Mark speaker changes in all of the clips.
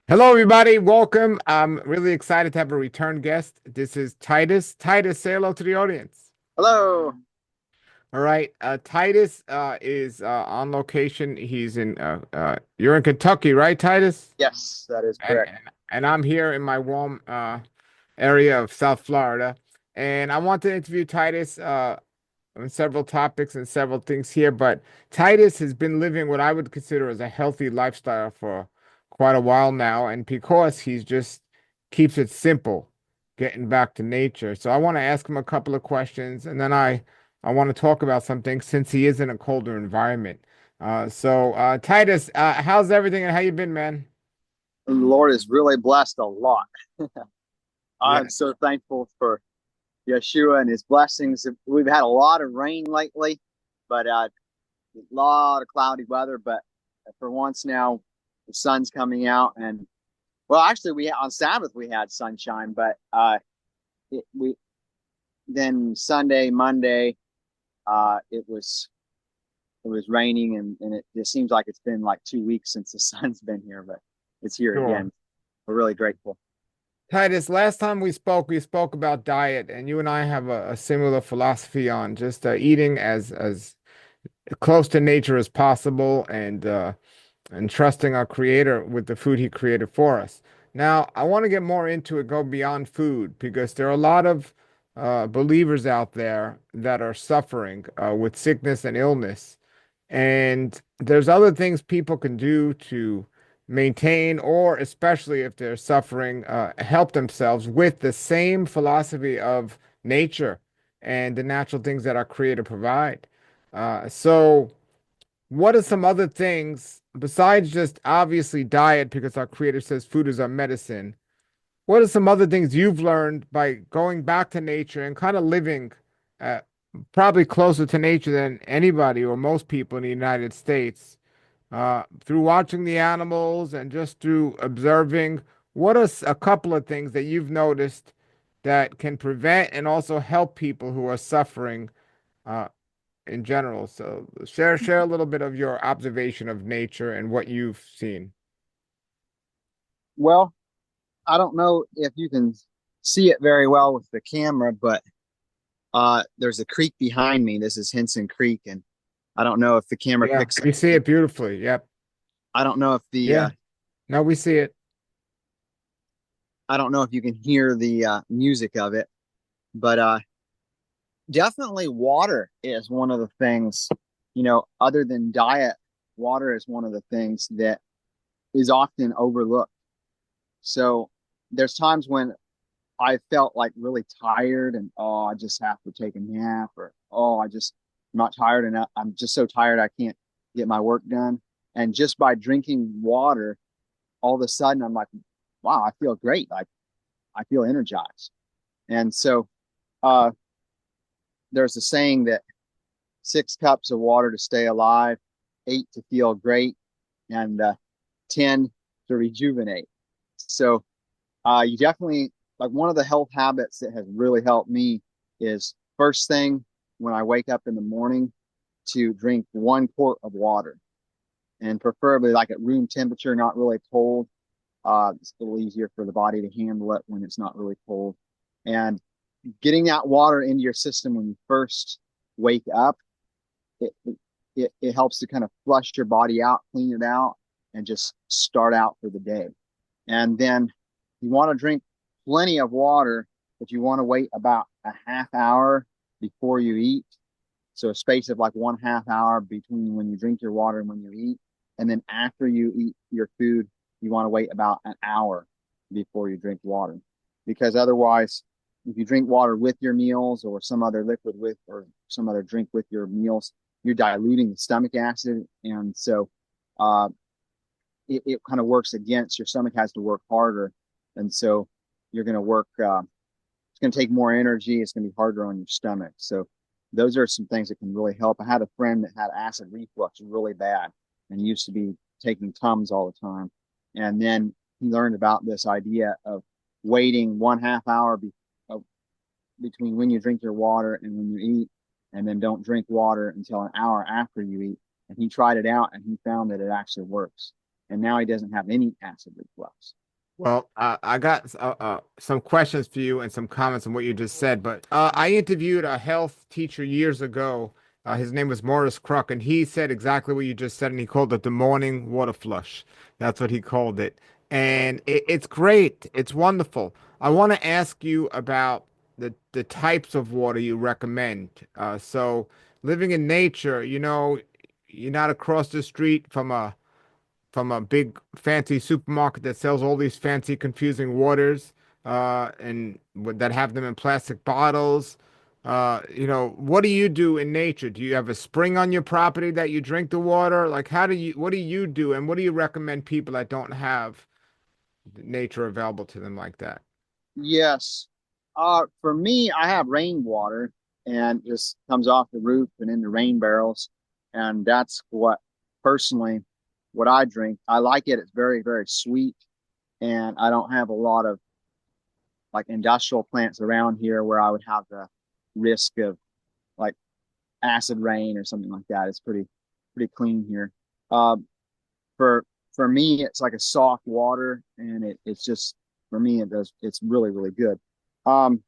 Speaker 1: Hello, everybody. Welcome. I'm really excited to have a return guest. This is Titus. Titus, say hello to the audience.
Speaker 2: Hello.
Speaker 1: All right. Titus is on location. He's in you're in Kentucky, right, Titus?
Speaker 2: Yes, that is
Speaker 1: And
Speaker 2: correct.
Speaker 1: and, and I'm here in my warm area of South Florida. And I want to interview Titus on several topics and several things here, but Titus has been living what I would consider as a healthy lifestyle for quite a while now, and because he's just keeps it simple, getting back to nature. So I want to ask him a couple of questions, and then I want to talk about something since he is in a colder environment. Titus, how's everything and how you been, man?
Speaker 2: The Lord has really blessed a lot.
Speaker 1: Yeah.
Speaker 2: I'm so thankful for Yeshua and his blessings. We've had a lot of rain lately, but a lot of cloudy weather. But for once now, the sun's coming out. And well, actually, we on Sabbath we had sunshine, but we then Sunday, Monday, it was raining, and it seems like it's been like 2 weeks since the sun's been here, but it's here
Speaker 1: Sure.
Speaker 2: again. We're really grateful.
Speaker 1: Titus, last time we spoke about diet, and you and I have a similar philosophy on just eating as close to nature as possible and trusting our creator with the food he created for us. Now, I want to get more into it, go beyond food, because there are a lot of believers out there that are suffering with sickness and illness. And there's other things people can do to maintain, or especially if they're suffering, help themselves with the same philosophy of nature and the natural things that our creator provide. So what are some other things besides just obviously diet, because our creator says food is our medicine? What are some other things you've learned by going back to nature and kind of living uh, probably closer to nature than anybody or most people in the United States through watching the animals and just through observing? What are a couple of things that you've noticed that can prevent and also help people who are suffering uh, in general? So share a little bit of your observation of nature and what you've seen.
Speaker 2: Well, I don't know if you can see it very well with the camera, but there's a creek behind me. This is Henson Creek, and I don't know if the camera
Speaker 1: Yeah,
Speaker 2: picks up.
Speaker 1: we see it beautifully. Yep.
Speaker 2: I don't know if the
Speaker 1: Yeah. No, we see it.
Speaker 2: I don't know if you can hear the music of it, but definitely water is one of the things. Other than diet, water is one of the things that is often overlooked. So there's times when I felt like really tired and I just have to take a nap, or I'm not tired enough. I'm just so tired I can't get my work done. And just by drinking water, all of a sudden I'm like, wow, I feel great. Like I feel energized. And so uh there's a saying that 6 cups of water to stay alive, 8 to feel great, and 10 to rejuvenate. So you definitely, like, one of the health habits that has really helped me is first thing when I wake up in the morning to drink 1 quart of water, and preferably like at room temperature, not really cold. It's a little easier for the body to handle it when it's not really cold. And getting that water into your system when you first wake up, it, it helps to kind of flush your body out, clean it out, and just start out for the day. And then you want to drink plenty of water, but you want to wait about a half hour before you eat. So a space of like 1/2 hour between when you drink your water and when you eat. And then after you eat your food, you want to wait about an hour before you drink water. Because otherwise, if you drink water with your meals or some other liquid with, or some other drink with your meals, you're diluting the stomach acid. And so uh, it kind of works against, your stomach has to work harder. And so you're going to work, it's going to take more energy. It's going to be harder on your stomach. So those are some things that can really help. I had a friend that had acid reflux really bad and used to be taking Tums all the time. And then he learned about this idea of waiting 1/2 hour between when you drink your water and when you eat, and then don't drink water until an hour after you eat. And he tried it out and he found that it actually works. and now he doesn't have any acid reflux.
Speaker 1: Well, I got some questions for you and some comments on what you just said, but I interviewed a health teacher years ago. His name was Morris Kruk, and he said exactly what you just said, and he called it the morning water flush. That's what he called it. And it's great. It's wonderful. I want to ask you about the types of water you recommend. So living in nature, you're not across the street from a big fancy supermarket that sells all these fancy confusing waters that have them in plastic bottles. What do you do in nature? Do you have a spring on your property that you drink the water? Like what do you do and what do you recommend people that don't have nature available to them like that?
Speaker 2: Yes. For me, I have rainwater and just comes off the roof and into rain barrels. And that's personally, what I drink. I like it. It's very, very sweet. And I don't have a lot of like industrial plants around here where I would have the risk of like acid rain or something like that. It's pretty clean here. Uh, for for me, it's like a soft water, and it's just for me it's really really good. Um,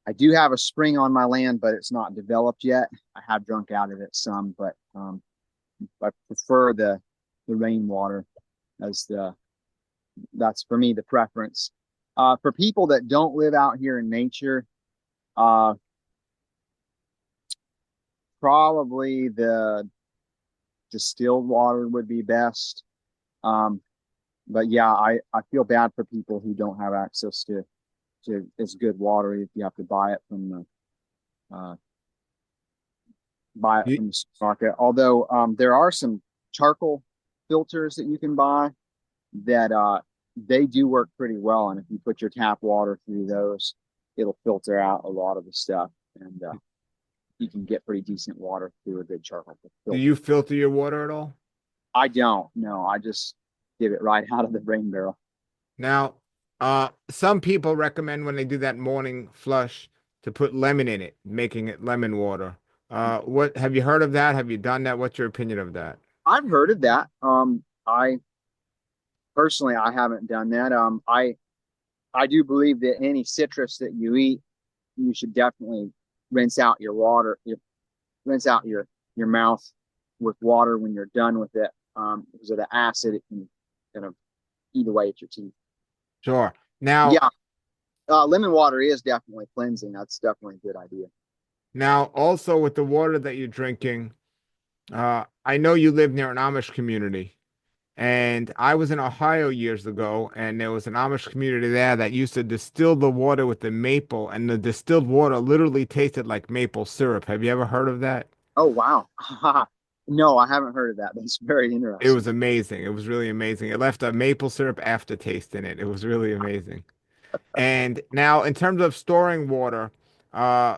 Speaker 2: I do have a spring on my land, but it's not developed yet. I have drunk out of it some, but I prefer the rainwater as the that's for me the preference. For people that don't live out here in nature, uh, probably the distilled water would be best. Um, but yeah, I feel bad for people who don't have access to it's good water if you have to uh, buy it
Speaker 1: You,
Speaker 2: from the supermarket. Although there are some charcoal filters that you can buy that they do work pretty well, and if you put your tap water through those, it'll filter out a lot of the stuff, and you can get pretty decent water through a good charcoal
Speaker 1: do
Speaker 2: filter.
Speaker 1: you filter your water at all?
Speaker 2: I don't. No, I just give it right out of the rain barrel.
Speaker 1: Now, some people recommend when they do that morning flush to put lemon in it, making it lemon water. What have you heard of that? Have you done that? What's your opinion of that?
Speaker 2: I've heard of that. I personally I haven't done that. I do believe that any citrus that you eat, you should definitely rinse out your water, rinse out your mouth with water when you're done with it, because of the acid it can kind of eat away at your teeth.
Speaker 1: Sure. Now,
Speaker 2: Yeah, lemon water is definitely cleansing. That's definitely a good idea.
Speaker 1: now also with the water that you're drinking, I know you live near an Amish community. And I was in Ohio years ago, and there was an Amish community there that used to distill the water with the maple, and the distilled water literally tasted like maple syrup. Have you ever heard of that?
Speaker 2: Oh wow, no, I haven't heard of that. That's very
Speaker 1: It was
Speaker 2: interesting.
Speaker 1: amazing. It was really amazing. It left a maple syrup aftertaste in it. It was really amazing. And now, in terms of storing water, uh,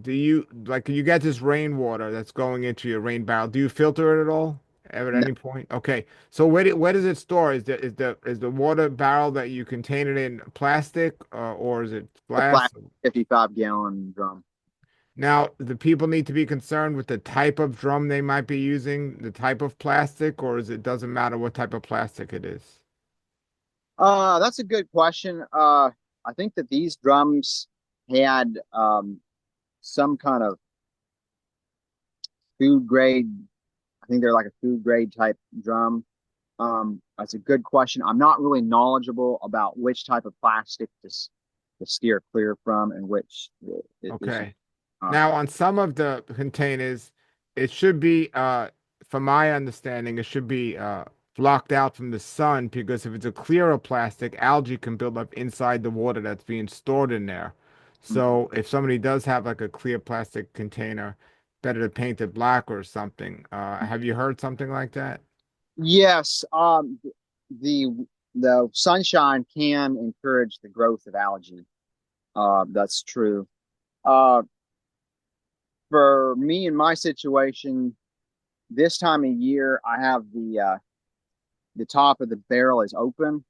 Speaker 1: do you like you get this rainwater that's going into your rain barrel? Do you filter it at all at
Speaker 2: No,
Speaker 1: any point? Okay. So where does it store? Is the water barrel that you contain it in plastic or is it
Speaker 2: a
Speaker 1: glass?
Speaker 2: plastic 55-gallon drum.
Speaker 1: Now, the people need to be concerned with the type of drum they might be using, the type of plastic, or is it doesn't matter what type of plastic it is?
Speaker 2: That's a good question. I think that these drums had some kind of food grade. I think they're like a food grade type drum. That's a good question. I'm not really knowledgeable about which type of plastic to steer clear from and which is.
Speaker 1: Okay.
Speaker 2: Uh,
Speaker 1: Now, on some of the containers, it should be, from my understanding, it should be blocked out from the sun because if it's a clearer plastic, algae can build up inside the water that's being stored in there.
Speaker 2: mhm.
Speaker 1: So if somebody does have like a clear plastic container, better to paint it black or something. Have you heard something like that?
Speaker 2: Yes, the the sunshine can encourage the growth of algae. That's true. Uh, for me in my situation, this time of year, I have the top of the barrel is open,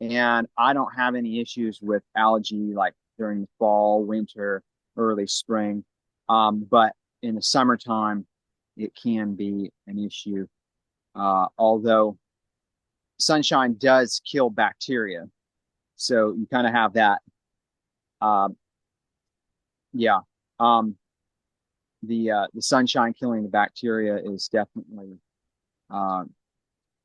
Speaker 2: and I don't have any issues with algae like during the fall, winter, early spring. But in the summertime, it can be an issue. Although sunshine does kill bacteria. So you kind of have that. Uh, yeah. Um, the sunshine killing the bacteria is definitely uh,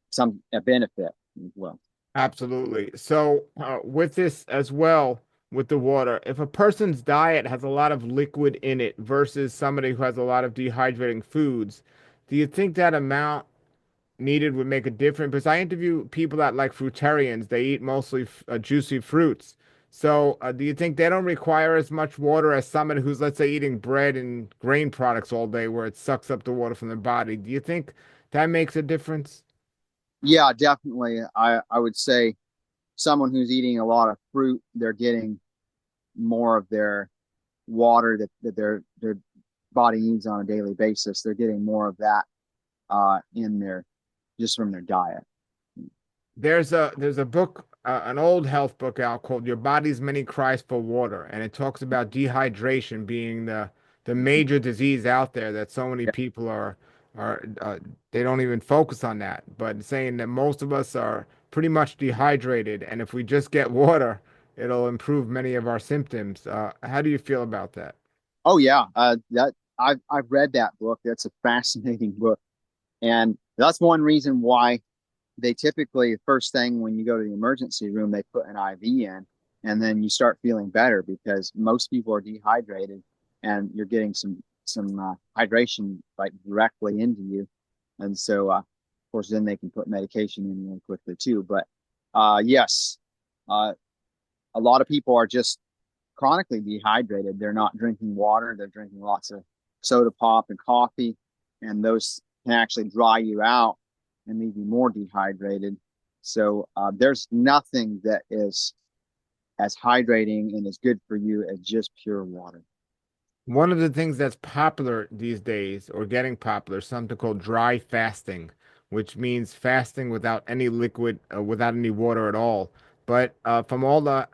Speaker 2: some a benefit as well.
Speaker 1: Absolutely. So, with this as well, with the water, if a person's diet has a lot of liquid in it versus somebody who has a lot of dehydrating foods, do you think that amount needed would make a difference? Because I interview people that like fruitarians, they eat mostly juicy fruits. So, do you think they don't require as much water as someone who's, let's say, eating bread and grain products all day, where it sucks up the water from the body? Do you think that makes a difference?
Speaker 2: Yeah, definitely. I would say someone who's eating a lot of fruit, they're getting more of their water that their body needs on a daily basis. They're getting more of that in their just from their diet.
Speaker 1: There's a book, an old health book out called Your Body's Many Cries for Water, and it talks about dehydration being the major disease out there that so many
Speaker 2: Yeah.
Speaker 1: people are they don't even focus on that, but saying that most of us are pretty much dehydrated, and if we just get water, it'll improve many of our symptoms. How do you feel about that?
Speaker 2: Oh yeah, that I've read that book. That's a fascinating book, and that's one reason why they typically first thing when you go to the emergency room they put an IV in, and then you start feeling better because most people are dehydrated, and you're getting some hydration like directly into you, and so of course then they can put medication in really quickly too. But yes, uh, a lot of people are just chronically dehydrated. They're not drinking water. They're drinking lots of soda pop and coffee, and those can actually dry you out and leave you more dehydrated. So there's nothing that is as hydrating and as good for you as just pure water.
Speaker 1: One of the things that's popular these days, or getting popular, is something called dry fasting, which means fasting without any liquid, without any water at all. But from all the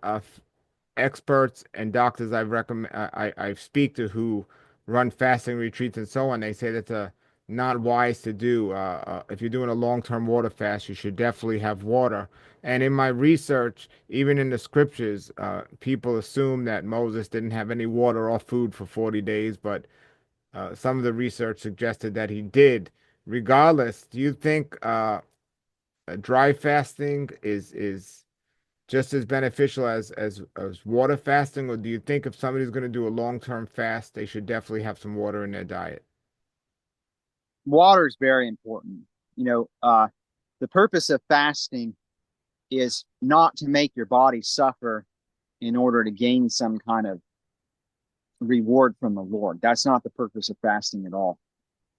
Speaker 1: experts and doctors I've recommend I speak to who run fasting retreats and so on, they say that's not wise to do. If you're doing a long-term water fast, you should definitely have water. And in my research, even in the scriptures, people assume that Moses didn't have any water or food for 40 days, but some of the research suggested that he did. Regardless, do you think dry fasting is just as beneficial as water fasting, or do you think if somebody's going to do a long-term fast, they should definitely have some water in their diet?
Speaker 2: Water is very important. You know, the purpose of fasting is not to make your body suffer in order to gain some kind of reward from the Lord. That's not the purpose of fasting at all.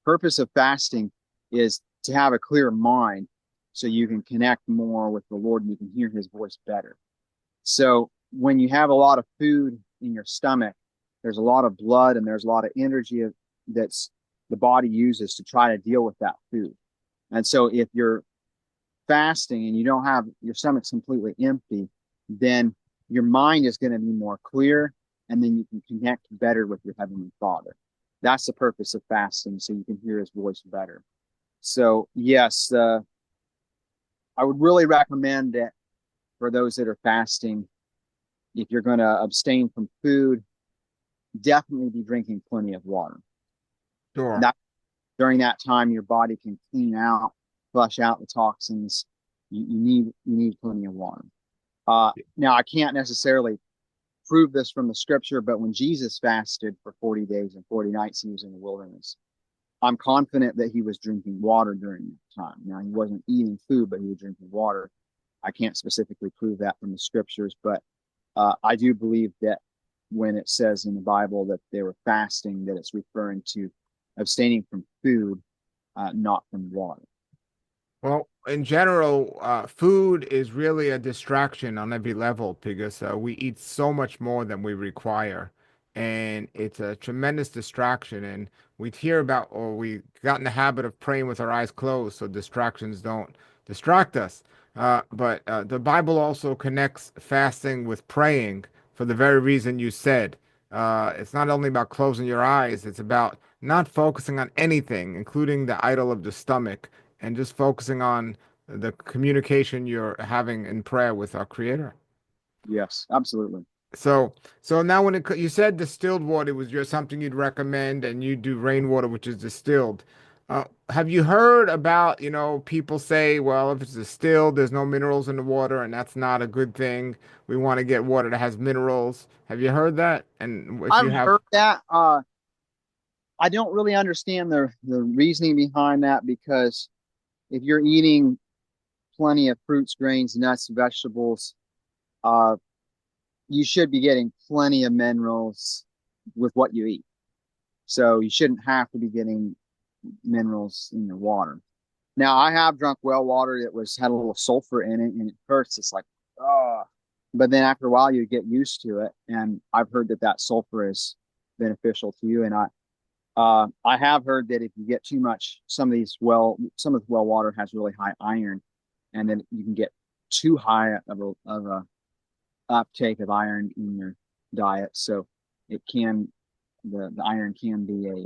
Speaker 2: Purpose of fasting is to have a clear mind so you can connect more with the Lord and you can hear his voice better. So when you have a lot of food in your stomach, there's a lot of blood and there's a lot of energy that's the body uses to try to deal with that food. And so if you're fasting and you don't have your stomach's completely empty, then your mind is going to be more clear and then you can connect better with your heavenly Father. That's the purpose of fasting, so you can hear his voice better. So, yes, I would really recommend that for those that are fasting, if you're going to abstain from food, definitely be drinking plenty of water.
Speaker 1: Sure.
Speaker 2: That during that time, your body can clean out, flush out the toxins. You need plenty of water. Now, I can't necessarily prove this from the scripture, but when Jesus fasted for 40 days and 40 nights, he was in the wilderness. I'm confident that he was drinking water during that time. Now, he wasn't eating food, but he was drinking water. I can't specifically prove that from the scriptures, but I do believe that when it says in the Bible that they were fasting, that it's referring to abstaining from food, not from water.
Speaker 1: Well, in general, food is really a distraction on every level because we eat so much more than we require. And it's a tremendous distraction. And we hear about, or we got in the habit of praying with our eyes closed so distractions don't distract us. But the Bible also connects fasting with praying for the very reason you said. It's not only about closing your eyes, it's about not focusing on anything, including the idol of the stomach and just focusing on the communication you're having in prayer with our Creator.
Speaker 2: Yes, absolutely.
Speaker 1: So, so now when you said distilled water was your something you'd recommend, and you do rainwater, which is distilled. Have you heard about, people say, well, if it's distilled, there's no minerals in the water, and that's not a good thing. We want to get water that has minerals. Have you heard that? And if you
Speaker 2: I've
Speaker 1: have,
Speaker 2: heard that. I don't really understand the reasoning behind that because if you're eating plenty of fruits, grains, nuts, vegetables, uh, you should be getting plenty of minerals with what you eat. So you shouldn't have to be getting minerals in your water. Now I have drunk well water that was had a little sulfur in it and it hurts. It's like, oh, but then after a while you get used to it. And I've heard that that sulfur is beneficial to you. And I have heard that if you get too much, some of the well water has really high iron, and then you can get too high of a uptake of iron in your diet. So it can the iron can be a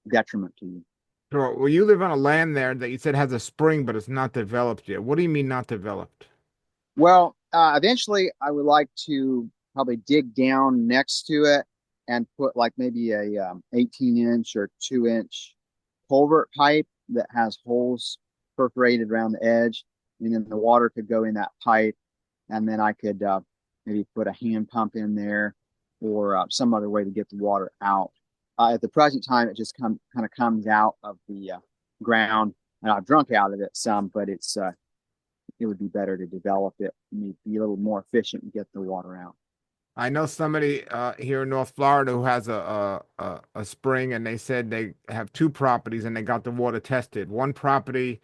Speaker 2: detriment to you.
Speaker 1: sure, well, you live on a land there that you said has a spring, but it's not developed yet. What do you mean not developed?
Speaker 2: Well, eventually, I would like to probably dig down next to it and put like maybe a 18-inch or 2-inch culvert pipe that has holes perforated around the edge, and then the water could go in that pipe, and then I could maybe put a hand pump in there or some other way to get the water out. At the present time, it just kind of comes out of the ground, and I've drunk out of it some, but it would be better to develop it, be a little more efficient and get the water out.
Speaker 1: I know somebody here in North Florida who has a spring, and they said they have two properties and they got the water tested. One property,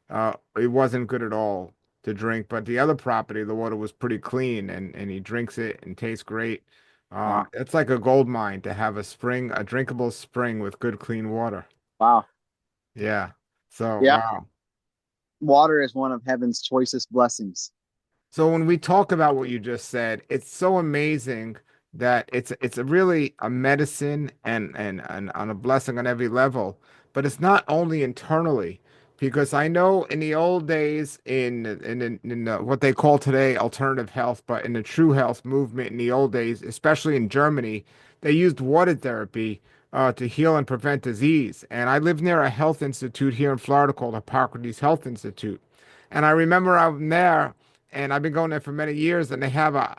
Speaker 1: it wasn't good at all to drink, but the other property, the water was pretty clean, and he drinks it and tastes great.
Speaker 2: Wow.
Speaker 1: It's like a gold mine to have a spring, a drinkable spring with good clean water.
Speaker 2: Wow.
Speaker 1: Yeah. So,
Speaker 2: Yeah.
Speaker 1: wow.
Speaker 2: Water is one of heaven's choicest blessings.
Speaker 1: So when we talk about what you just said, it's so amazing that it's a really a medicine and on a blessing on every level. But it's not only internally, because I know in the old days what they call today alternative health, but in the true health movement in the old days, especially in Germany, they used water therapy to heal and prevent disease. And I live near a health institute here in Florida called Hippocrates Health Institute. And I remember I'm there and I've been going there for many years, and they have a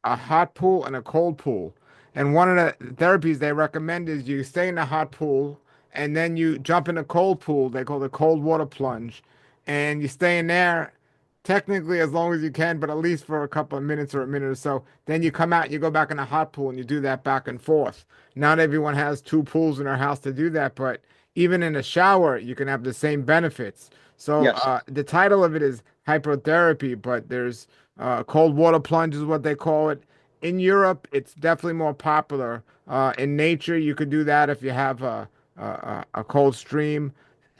Speaker 1: hot pool and a cold pool. And one of the therapies they recommend is you stay in the hot pool and then you jump in the cold pool. They call it the cold water plunge. And you stay in there technically as long as you can, but at least for a couple of minutes or a minute or so. Then you come out, you go back in the hot pool and you do that back and forth. Not everyone has two pools in their house to do that, but even in a shower, you can have the same benefits. So
Speaker 2: Yes.
Speaker 1: the title of it is Hydrotherapy, but there's cold water plunge is what they call it. In Europe, it's definitely more popular. In nature, you could do that if you have a cold stream.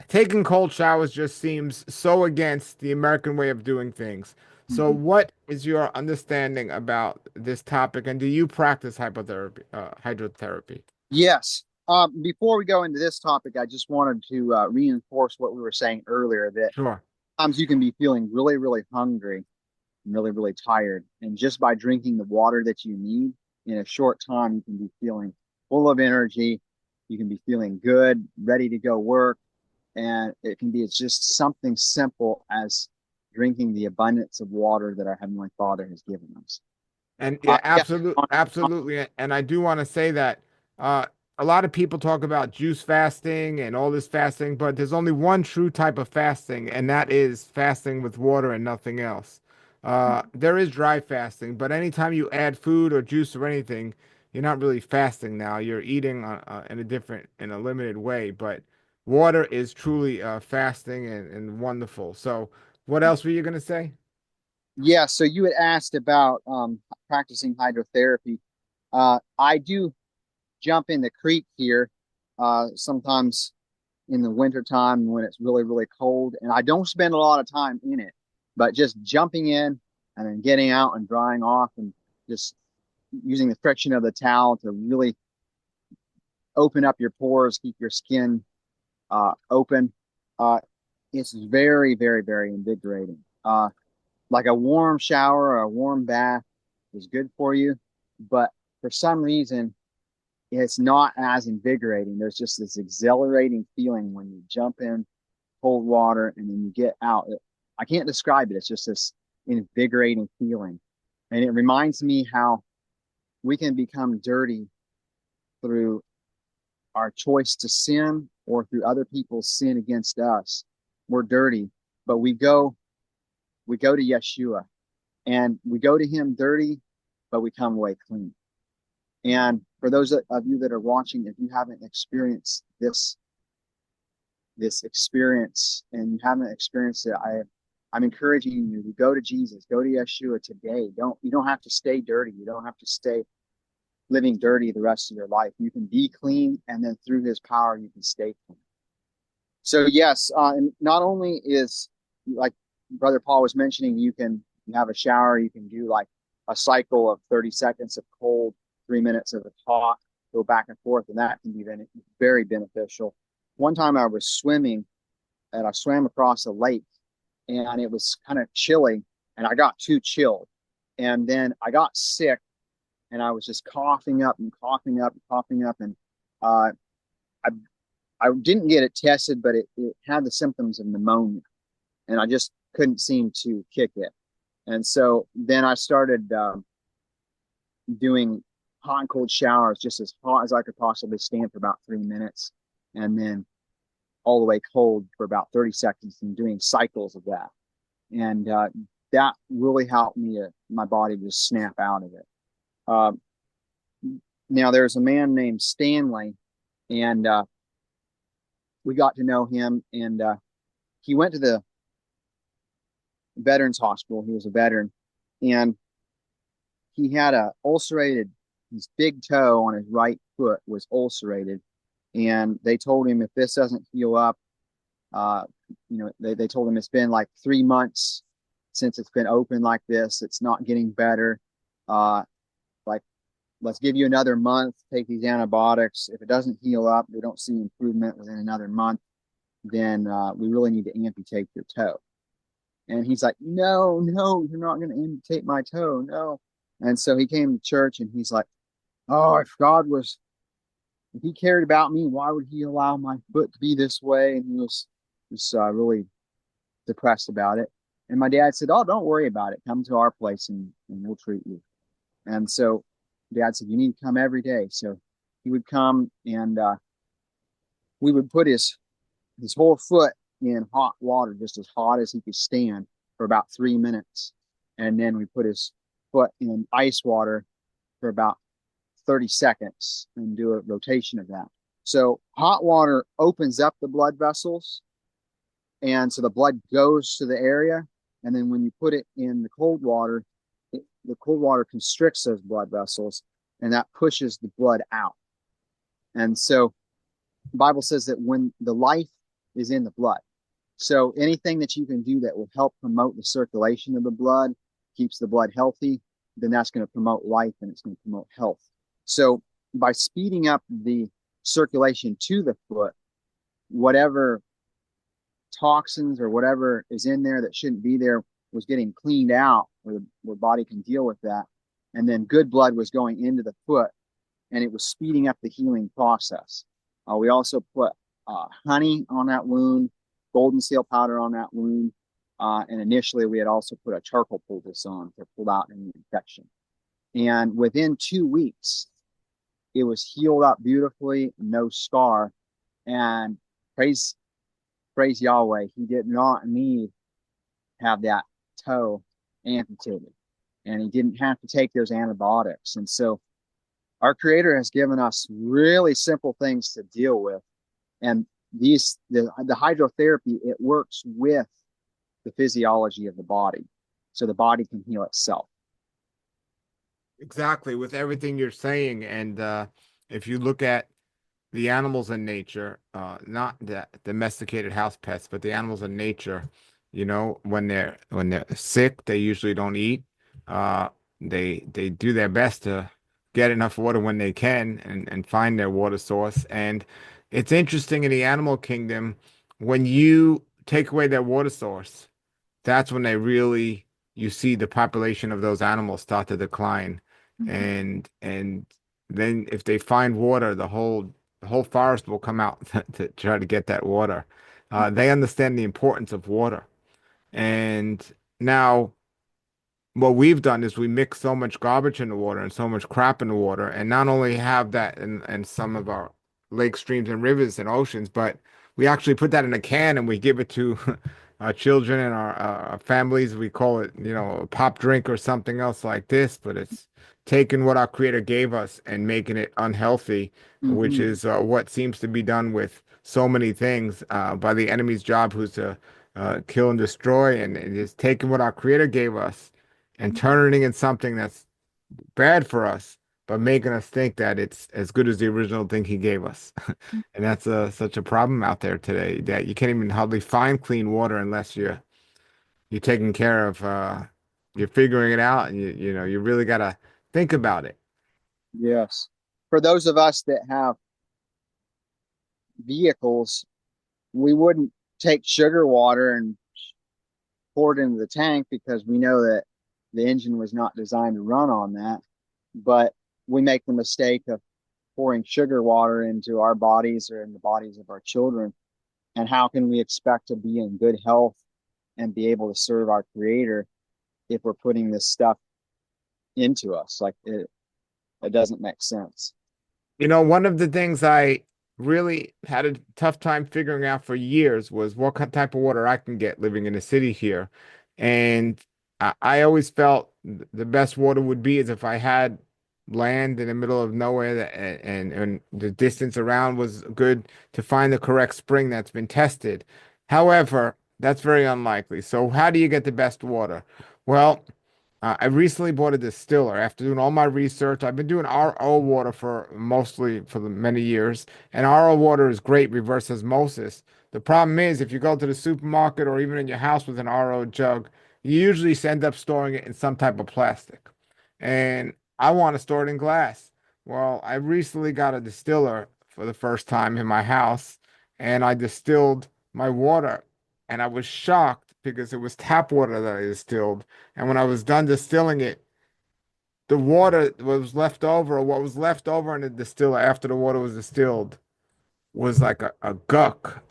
Speaker 1: Taking cold showers just seems so against the American way of doing things. So,
Speaker 2: Mhm.
Speaker 1: what is your understanding about this topic, and do you practice hydrotherapy?
Speaker 2: Yes. Before we go into this topic, I just wanted to reinforce what we were saying earlier that
Speaker 1: Sure.
Speaker 2: sometimes you can be feeling really, really hungry and really, really tired. And just by drinking the water that you need in a short time, you can be feeling full of energy. You can be feeling good, ready to go work. And it can be it's just something simple as drinking the abundance of water that our Heavenly Father has given us.
Speaker 1: And yeah,
Speaker 2: Yeah.
Speaker 1: absolutely. And I do want to say that uh, a lot of people talk about juice fasting and all this fasting, but there's only one true type of fasting, and that is fasting with water and nothing else. There is dry fasting, but anytime you add food or juice or anything, you're not really fasting now. You're eating in a limited way, but water is truly fasting and wonderful. So, what else were you going to say?
Speaker 2: Yeah, so you had asked about practicing hydrotherapy. I do jump in the creek here sometimes in the wintertime when it's really, really cold, and I don't spend a lot of time in it, but just jumping in and then getting out and drying off and just using the friction of the towel to really open up your pores, keep your skin open. Uh, It's very, very, very invigorating. Like a warm shower or a warm bath is good for you, but for some reason, it's not as invigorating. There's just this exhilarating feeling when you jump in cold water and then you get out. I can't describe it. It's just this invigorating feeling. And it reminds me how we can become dirty through our choice to sin or through other people's sin against us. We're dirty, but we go to Yeshua and we go to him dirty, but we come away clean. And for those of you that are watching, if you haven't experienced this experience and you haven't experienced it, I'm encouraging you to go to Jesus, go to Yeshua today. You don't have to stay dirty. You don't have to stay living dirty the rest of your life. You can be clean, and then through his power, you can stay clean. So yes, and not only is, like Brother Paul was mentioning, you have a shower, you can do like a cycle of 30 seconds of cold, 3 minutes of hot, go back and forth, and that can be very beneficial. One time I was swimming and I swam across a lake and it was kind of chilly and I got too chilled. And then I got sick and I was just coughing up and coughing up and coughing up. And uh, I, I didn't get it tested, but it had the symptoms of pneumonia and I just couldn't seem to kick it. And so then I started doing hot and cold showers, just as hot as I could possibly stand for about 3 minutes. And then all the way cold for about 30 seconds and doing cycles of that. And that really helped my body to snap out of it. Uh, Now, there's a man named Stanley, and we got to know him. And he went to the Veterans Hospital. He was a veteran. And he had his big toe on his right foot was ulcerated. And they told him if this doesn't heal up, uh, they told him it's been like 3 months since it's been open like this. It's not getting better. Like, let's give you another month, take these antibiotics. If it doesn't heal up, we don't see improvement within another month, then we really need to amputate your toe. And he's like, no, no, you're not going to amputate my toe. No. And so he came to church and he's like, oh, if he cared about me, why would he allow my foot to be this way? And he was really depressed about it. And my dad said, oh, don't worry about it. Come to our place and we'll treat you. And so dad said, you need to come every day. So he would come and we would put his whole foot in hot water, just as hot as he could stand for about 3 minutes. And then we put his foot in ice water for about 30 seconds and do a rotation of that. So hot water opens up the blood vessels. And so the blood goes to the area. And then when you put it in the cold water, the cold water constricts those blood vessels and that pushes the blood out. And so the Bible says that when the life is in the blood, so anything that you can do that will help promote the circulation of the blood, keeps the blood healthy, then that's going to promote life and it's going to promote health. So by speeding up the circulation to the foot, whatever toxins or whatever is in there that shouldn't be there was getting cleaned out where the body can deal with that. And then good blood was going into the foot and it was speeding up the healing process. We also put honey on that wound, golden seal powder on that wound. And initially we had also put a charcoal poultice on to pull out any infection. And within 2 weeks, it was healed up beautifully, no scar. And praise Yahweh, he did not need to have that toe amputated. And he didn't have to take those antibiotics. And so our Creator has given us really simple things to deal with. And the hydrotherapy, it works with the physiology of the body. So the body can heal itself.
Speaker 1: Exactly, with everything you're saying. And if you look at the animals in nature, not the domesticated house pets, but the animals in nature, when they're sick, they usually don't eat. Uh, they do their best to get enough water when they can and find their water source. And it's interesting in the animal kingdom when you take away their water source, that's when they really you see the population of those animals start to decline.
Speaker 2: Mhm.
Speaker 1: And then if they find water, the whole forest will come out to try to get that water. They understand the importance of water. And now what we've done is we mix so much garbage in the water and so much crap in the water, and not only have that in some of our lakes, streams, and rivers and oceans, but we actually put that in a can and we give it to our children and our families. We call it, a pop drink or something else like this, but it's taking what our Creator gave us and making it unhealthy, which
Speaker 2: Mhm.
Speaker 1: is what seems to be done with so many things by the enemy's job, who's to kill and destroy, and just taking what our Creator gave us and turning it into something that's bad for us, but making us think that it's as good as the original thing he gave us. And that's such a problem out there today that you can't even hardly find clean water unless you're taking care of you're figuring it out, and you really gotta think about it.
Speaker 2: Yes. For those of us that have vehicles, we wouldn't take sugar water and pour it into the tank because we know that the engine was not designed to run on that. But we make the mistake of pouring sugar water into our bodies or in the bodies of our children. And how can we expect to be in good health and be able to serve our creator if we're putting this stuff into us? Like it doesn't make sense.
Speaker 1: One of the things I really had a tough time figuring out for years was what type of water I can get living in the city here. And I always felt the best water would be is if I had land in the middle of nowhere and the distance around was good to find the correct spring that's been tested. However, that's very unlikely. So how do you get the best water? Well, I recently bought a distiller. After doing all my research, I've been doing RO water for mostly for the many years, and RO water is great reverse osmosis. The problem is, if you go to the supermarket or even in your house with an RO jug, you usually end up storing it in some type of plastic. And I want to store it in glass. Well, I recently got a distiller for the first time in my house, and I distilled my water, and I was shocked because it was tap water that I distilled. And when I was done distilling it, the water was left over, or what was left over in the distiller after the water was distilled, was like a guck,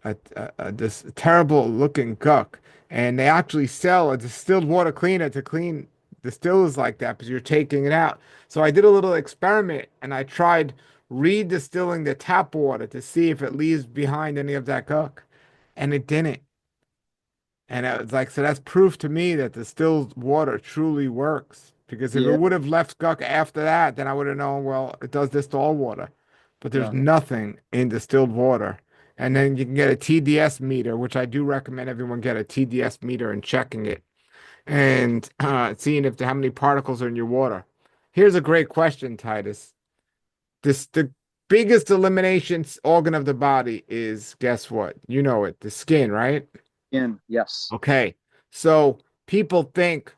Speaker 1: this terrible looking guck. And they actually sell a distilled water cleaner to clean distillers like that because you're taking it out. So I did a little experiment and I tried redistilling the tap water to see if it leaves behind any of that guck. And it didn't. And it was like, so that's proof to me that distilled water truly works. Because if it
Speaker 2: Yeah,
Speaker 1: would have left guck after that, then I would have known, well, it does this to all water. But there's
Speaker 2: yeah.
Speaker 1: nothing in distilled water. And then you can get a TDS meter, which I do recommend everyone get a TDS meter and checking it and seeing if how many particles are in your water. Here's a great question, Titus. The biggest elimination organ of the body is, guess what? You know it, the skin, right?
Speaker 2: In yes.
Speaker 1: Okay. So people think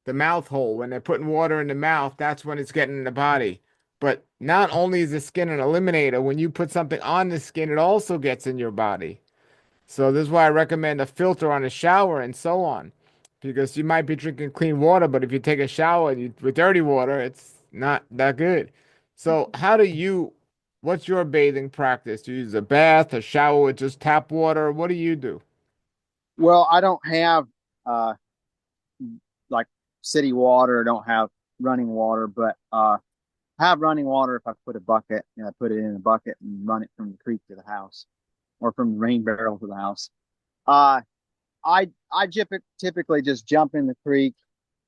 Speaker 1: the mouth hole, when they're putting water in the mouth, that's when it's getting in the body. But not only is the skin an eliminator, when you put something on the skin, it also gets in your body. So this is why I recommend a filter on a shower and so on. Because you might be drinking clean water, but if you take a shower with dirty water, it's not that good. So what's your bathing practice? Do you use a bath, a shower with just tap water? What do you do?
Speaker 2: Well, I don't have uh like city water, I don't have running water, but I have running water if I put a bucket and I put it in a bucket and run it from the creek to the house or from the rain barrel to the house. Uh I typically just jump in the creek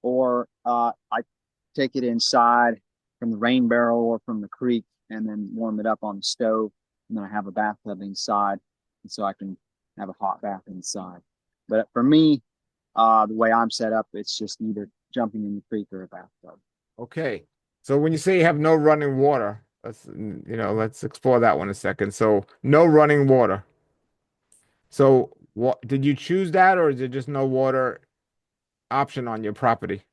Speaker 2: or I take it inside from the rain barrel or from the creek and then warm it up on the stove. And then I have a bathtub inside. And so I can have a hot bath inside. But for me, the way I'm set up, it's just either jumping in the creek or a bathtub.
Speaker 1: Okay. So when you say you have no running water, let's explore that one a second. So no running water. So what did you choose that, or is it just no water option on your property?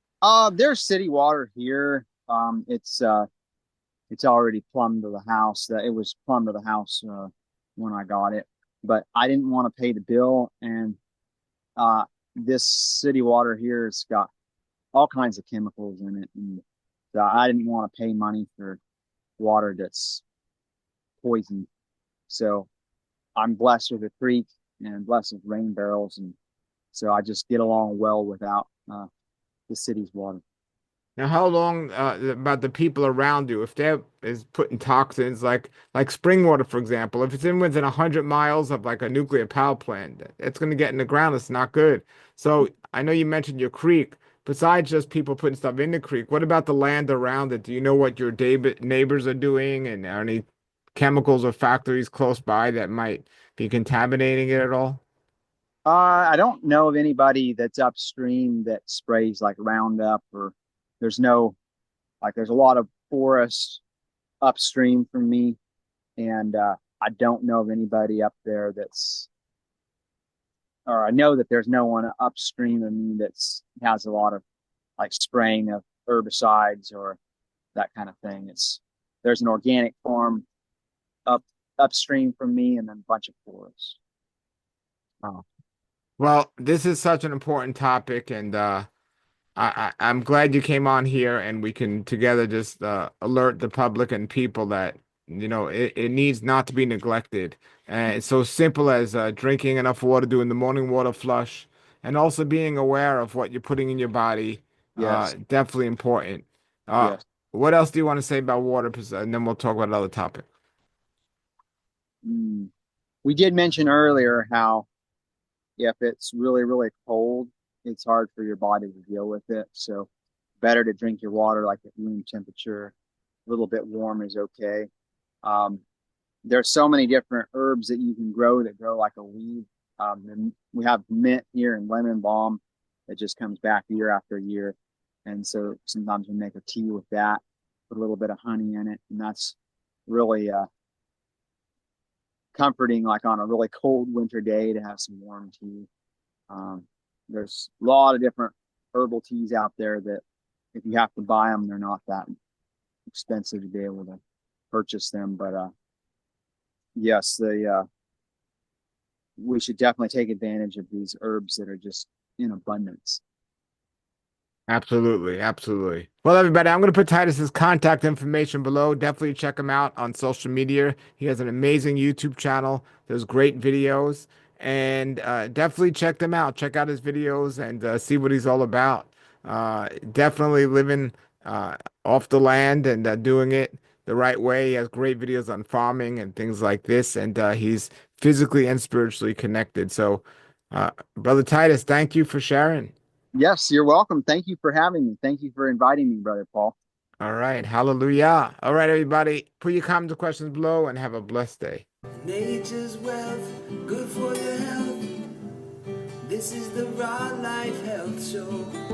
Speaker 2: There's city water here. It's already plumbed to the house. It was plumbed to the house when I got it, but I didn't want to pay the bill. And uh, this city water here has got all kinds of chemicals in it, and so I didn't want to pay money for water that's poison. So I'm blessed with a creek and blessed with rain barrels, and so I just get along well without the city's water.
Speaker 1: Now, how long about the people around you? If they're is putting toxins like spring water, for example, if it's in within 100 miles of like a nuclear power plant, it's going to get in the ground. It's not good. So I know you mentioned your creek. Besides just people putting stuff in the creek, what about the land around it? Do you know what your neighbors are doing, and are any chemicals or factories close by that might be contaminating it at all?
Speaker 2: I don't know of anybody that's upstream that sprays like Roundup, or there's no there's a lot of forest upstream from me, and I don't know of anybody up there that's, or I know that there's no one upstream of me that's has a lot of like spraying of herbicides or that kind of thing. It's There's an organic farm up upstream from me, and then a bunch of forests.
Speaker 1: Oh. Well, this is such an important topic, and I'm glad you came on here and we can together just alert the public and people that it needs not to be neglected. It's so simple as drinking enough water, doing the morning water flush, and also being aware of what you're putting in your body.
Speaker 2: Yes,
Speaker 1: Definitely important. Uh,
Speaker 2: yes.
Speaker 1: what else do you want to say about water? And then we'll talk about another topic.
Speaker 2: Mm. We did mention earlier how if it's really, really cold, it's hard for your body to deal with it. So better to drink your water like at room temperature. A little bit warm is okay. Um, there's so many different herbs that you can grow that grow like a weed. And we have mint here and lemon balm that just comes back year after year. And so sometimes we make a tea with that, put a little bit of honey in it, and that's really comforting, like on a really cold winter day, to have some warm tea. Um, there's a lot of different herbal teas out there that if you have to buy them, they're not that expensive to be able to purchase them. But yes, we should definitely take advantage of these herbs that are just in abundance.
Speaker 1: Absolutely, absolutely. Well, everybody, I'm going to put Titus's contact information below. Definitely check him out on social media. He has an amazing YouTube channel. There's great videos, and definitely check them out. Check out his videos and see what he's all about. Definitely living uh, off the land and doing it the right way. He has great videos on farming and things like this, and he's physically and spiritually connected. So, Brother Titus, thank you for sharing.
Speaker 2: Yes, you're welcome. Thank you for having me. Thank you for inviting me, Brother Paul.
Speaker 1: All right. Hallelujah. All right, everybody. Put your comments and questions below and have a blessed day.
Speaker 3: Nature's wealth, good for your health. This is the Raw Life Health Show.